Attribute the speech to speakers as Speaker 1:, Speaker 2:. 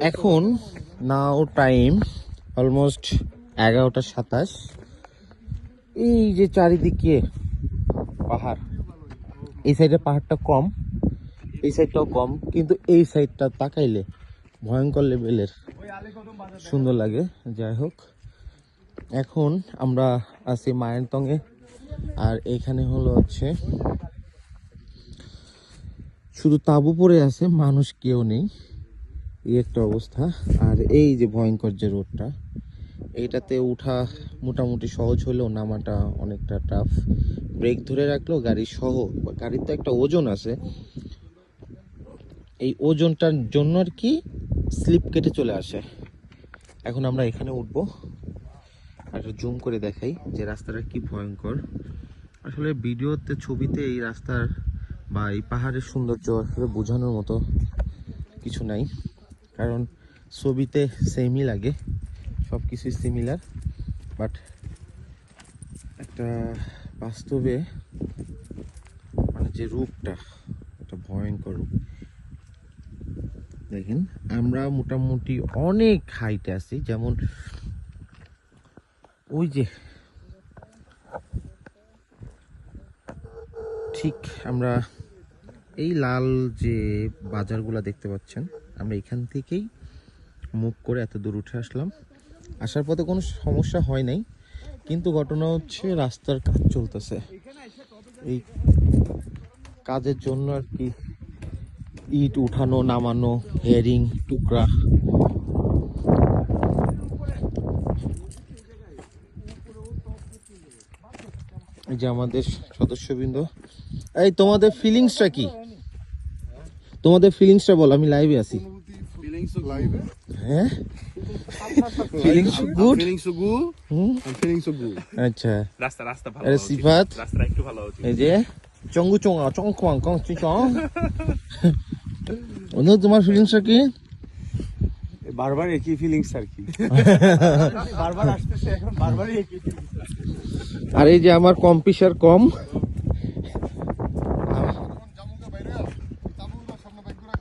Speaker 1: এখন নাও time almost 11:27। এই যে চারিদিকে পাহাড়, এই সাইডে পাহাড়টা কম, এই সাইডটাও কম, কিন্তু এই সাইডটা তাকাইলে ভয়ঙ্কর লেভেলের সুন্দর লাগে। যাই হোক, এখন আমরা আছি মায়েরতঙে, আর এখানে হচ্ছে শুধু তাঁবু পড়ে আছে, মানুষ কেউ নেই, এই একটা অবস্থা। আর এই যে ভয়ঙ্কর যে রোডটা, এইটাতে উঠা মোটামুটি সহজ হলেও নামাটা অনেকটা টাফ। ব্রেক ধরে রাখলেও গাড়ি সহ, গাড়ির তো একটা ওজন আছে, এই ওজনটার জন্য আর কি স্লিপ কেটে চলে আসে। এখন আমরা এখানে উঠবো, আর জুম করে দেখাই যে রাস্তাটা কি ভয়ঙ্কর। আসলে ভিডিওতে, ছবিতে এই রাস্তার বা এই পাহাড়ের সৌন্দর্য আসলে বোঝানোর মতো কিছু নাই, কারণ ছবিতে সেমই লাগে, সব কিছুই সিমিলার, বাট একটা বাস্তবে মানে যে রূপটা, একটা ভয়ঙ্কর রূপ। দেখেন, আমরা মোটামুটি অনেক হাইটে আছি, যেমন ওই যে ঠিক আমরা এই লাল যে বাজারগুলা দেখতে পাচ্ছেন, আমরা এখান থেকেই মুভ করে এত দূর উঠে আসলাম। আসার পথে কোনো সমস্যা হয় নাই, কিন্তু ঘটনা হচ্ছে রাস্তার কাজ চলতেছে, এই কাজের জন্য আর কি ইট উঠানো নামানো, হেরিং টুকরা। এই যে আমাদের সদস্যবৃন্দ, এই তোমাদের ফিলিংসটা কি? তোমাদের ফিলিংসটা বল, আমি লাইভে আছি। হ্যাঁ, ফিলিংস গুড, আচ্ছা। রাস্তা ভালো, আরে সিফাত রাস্তা একটু ভালো হচ্ছে। এই যে চঙ্গু চঙ্গা চং কোয়াং কোং চি চং, অন্য তোমার ফিলিংসটা কি?
Speaker 2: বারবার একই ফিলিংস আর কি, বারবার আসতেছে এখন, বারবারই একই।
Speaker 1: আর এই যে আমার কম্পিসার কম,